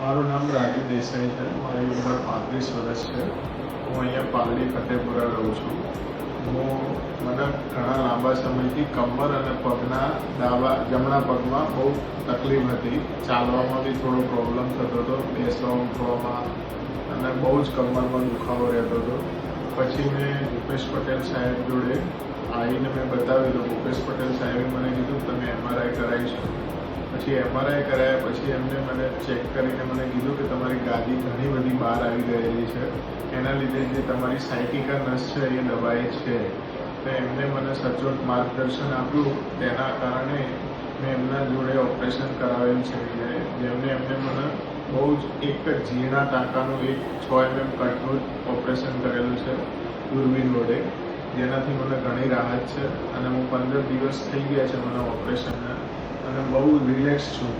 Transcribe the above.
મારું નામ રાજુ દેસાઈ છે. મારી ઉંમર 35 વર્ષ છે. હું અહીંયા પાલડી ફતેપુરા રહું છું. મને ઘણા લાંબા સમયથી કમર અને પગના જમણા પગમાં બહુ તકલીફ હતી. ચાલવામાં બી થોડો પ્રોબ્લેમ થતો હતો, બેસવા ઉઠવામાં, અને બહુ જ કમરમાં દુખાવો રહેતો હતો. પછી મેં ભૂપેશ પટેલ સાહેબ જોડે આવીને મેં બતાવેલું. ભૂપેશ પટેલ સાહેબે મને કીધું તમે MRI કરાવીશું. પછી MRI કરાયા પછી એમને મને ચેક કરીને મને કીધું કે તમારી ગાદી ઘણી બધી બહાર આવી ગયેલી છે, એના લીધે જે તમારી સાયટિકા નસ છે એ દબાઈ છે. તો એમને મને સચોટ માર્ગદર્શન આપ્યું. તેના કારણે મેં એમના જોડે ઓપરેશન કરાવેલું છે, જેમને મને બહુ જ એક ઝીણા ટાંકાનું 6 mm કટનું ઓપરેશન કરેલું છે દૂરબીન વડે, જેનાથી મને ઘણી રાહત છે. અને હું 15 દિવસ થઈ ગયા છે મને ઓપરેશનના, અને બહુ રિલેક્સ છું.